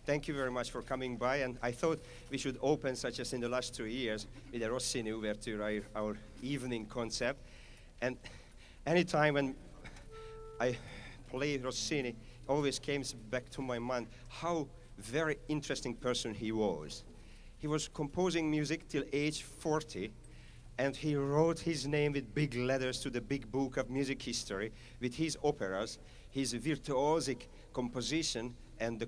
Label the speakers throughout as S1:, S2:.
S1: Thank you very much for coming by, and I thought we should open, such as in the last 2 years, with a Rossini overture, our evening concept. And anytime when I play Rossini, it always comes back to my mind how very interesting person he was. He was composing music till age 40, and he wrote his name with big letters to the big book of music history with his operas, his virtuosic composition, and the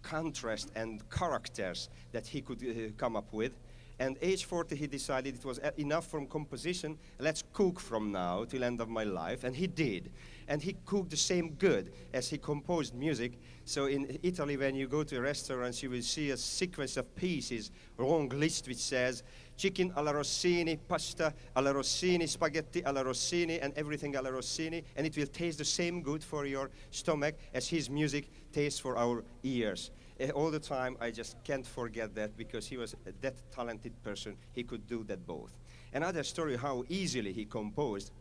S1: contrast and characters that he could come up with. And age 40, he decided it was enough from composition. Let's cook from now till end of my life. And he did. And he cooked the same good as he composed music. So in Italy, when you go to restaurants, you will see a sequence of pieces, long list which says chicken alla Rossini, pasta alla Rossini, spaghetti alla Rossini, and everything alla Rossini. And it will taste the same good for your stomach as his music tastes for our ears. All the time, I just can't forget that, because he was that talented person. He could do that both. Another story, how easily he composed.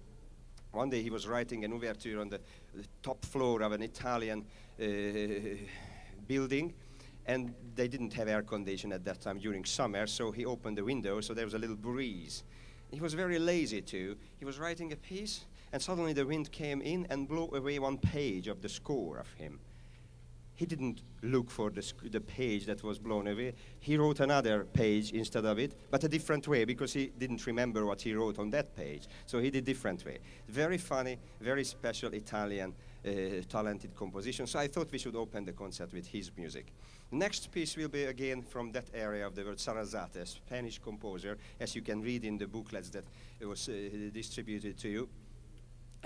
S1: One day he was writing an overture on the top floor of an Italian building, and they didn't have air conditioning at that time during summer, so he opened the window, so there was a little breeze. He was very lazy too. He was writing a piece, and suddenly the wind came in and blew away one page of the score of him. He didn't look for the page that was blown away. He wrote another page instead of it, but a different way, because he didn't remember what he wrote on that page. So he did different way. Very funny, very special Italian talented composition. So I thought we should open the concert with his music. The next piece will be again from that area of the world, Sarasate, a Spanish composer, as you can read in the booklets that was distributed to you.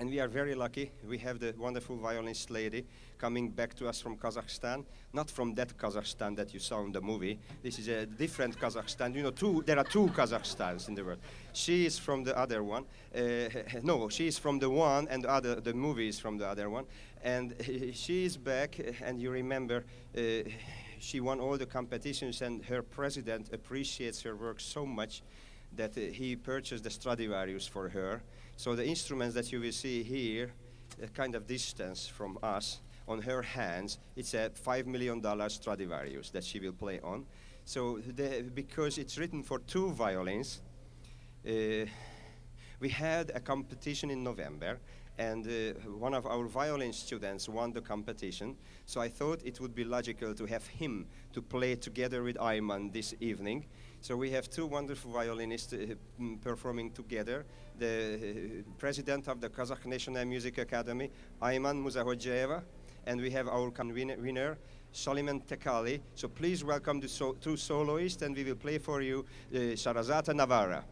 S1: And we are very lucky. We have the wonderful violinist lady coming back to us from Kazakhstan, not from that Kazakhstan that you saw in the movie. This is a different Kazakhstan. You know, there are two Kazakhstans in the world. She is from the other one. No, she is from the one, and the movie is from the other one. And she is back, and you remember, she won all the competitions, and her president appreciates her work so much that he purchased the Stradivarius for her. So the instruments that you will see here, a kind of distance from us, on her hands, it's a $5 million Stradivarius that she will play on. So because it's written for two violins, we had a competition in November, and one of our violin students won the competition. So I thought it would be logical to have him to play together with Ayman this evening. So we have two wonderful violinists performing together. The president of the Kazakh National Music Academy, Ayman Muzahodjayeva, and we have our winner, Soliman Tekali. So please welcome the two soloists, and we will play for you Sarazata Navarra.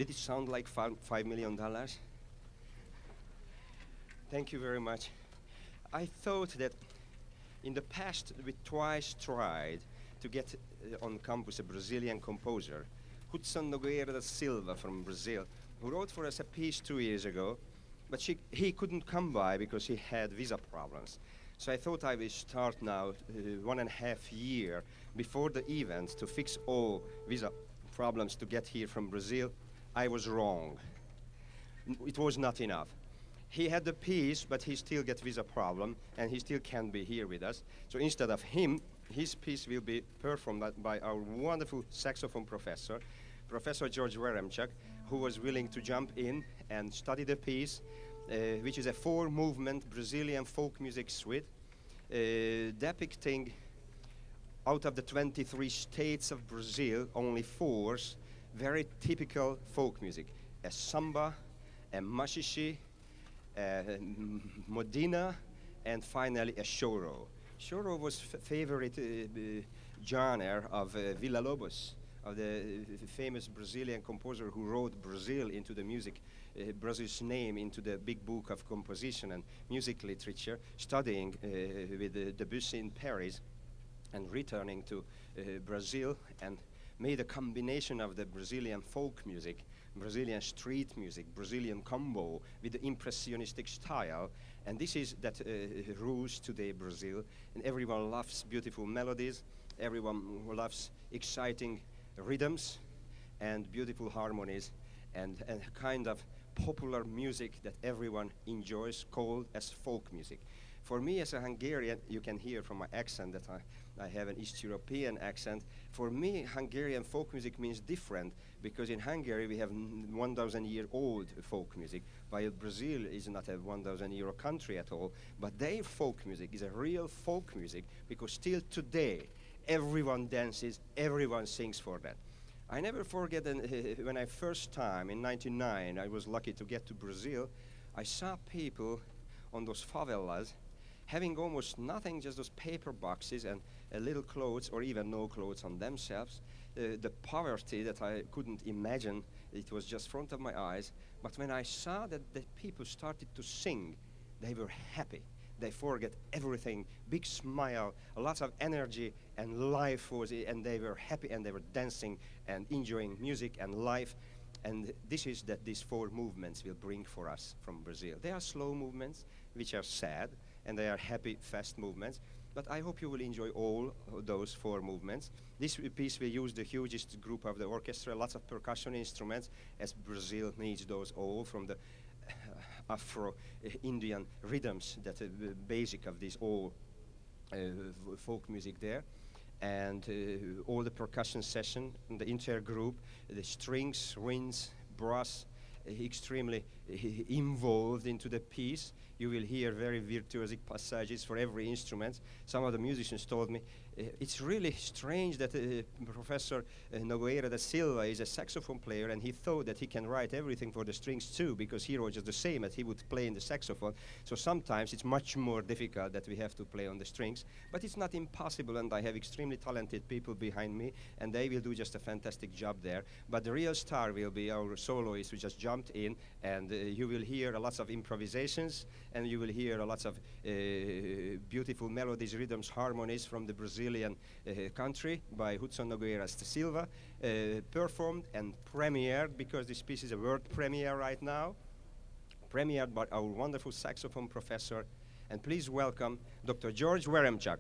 S1: Did it sound like $5 million? Thank you very much. I thought that in the past we twice tried to get on campus a Brazilian composer, Hudson Nogueira da Silva from Brazil, who wrote for us a piece 2 years ago, but he couldn't come by because he had visa problems. So I thought I will start now 1.5 years before the event to fix all visa problems to get here from Brazil. I was wrong. It was not enough. He had the piece, but he still gets visa problem, and he still can't be here with us. So instead of him, his piece will be performed by our wonderful saxophone professor, Professor George Weremchuk, who was willing to jump in and study the piece, which is a 4-movement Brazilian folk music suite, depicting out of the 23 states of Brazil, only 4 very typical folk music: a samba, a machixe, Modena, and finally a choro. Choro was favorite genre of Villa-Lobos, of the famous Brazilian composer who wrote Brazil into the music, Brazil's name into the big book of composition and music literature, studying with Debussy in Paris and returning to Brazil, and made a combination of the Brazilian folk music, Brazilian street music, Brazilian combo with the impressionistic style. And this is that rules today Brazil. And everyone loves beautiful melodies. Everyone loves exciting rhythms and beautiful harmonies and a kind of popular music that everyone enjoys, called as folk music. For me as a Hungarian, you can hear from my accent that I have an East European accent. For me, Hungarian folk music means different, because in Hungary we have 1,000-year-old folk music, while Brazil is not a 1,000-year country at all. But their folk music is a real folk music, because still today everyone dances, everyone sings for that. I never forget when I first time in '99 I was lucky to get to Brazil. I saw people on those favelas having almost nothing, just those paper boxes and a little clothes, or even no clothes on themselves. The poverty that I couldn't imagine, it was just front of my eyes. But when I saw that the people started to sing, they were happy. They forget everything, big smile, lots of energy, and life was, and they were happy, and they were dancing and enjoying music and life. And this is that these 4 movements will bring for us from Brazil. They are slow movements, which are sad, and they are happy, fast movements. But I hope you will enjoy all those 4 movements. This piece will use the hugest group of the orchestra, lots of percussion instruments, as Brazil needs those all, from the Afro-Indian rhythms that are the basic of this all folk music there. And all the percussion session, the entire group, the strings, winds, brass, extremely involved into the piece. You will hear very virtuosic passages for every instrument. Some of the musicians told me, it's really strange that Professor Nogueira da Silva is a saxophone player, and he thought that he can write everything for the strings too, because he wrote just the same as he would play in the saxophone. So sometimes it's much more difficult that we have to play on the strings, but it's not impossible, and I have extremely talented people behind me, and they will do just a fantastic job there. But the real star will be our soloist, who just jumped in, and you will hear lots of improvisations, and you will hear lots of beautiful melodies, rhythms, harmonies from the Brazilian country by Hudson Nogueira da Silva, performed and premiered, because this piece is a world premiere right now, premiered by our wonderful saxophone professor. And please welcome Dr. George Weremchuk.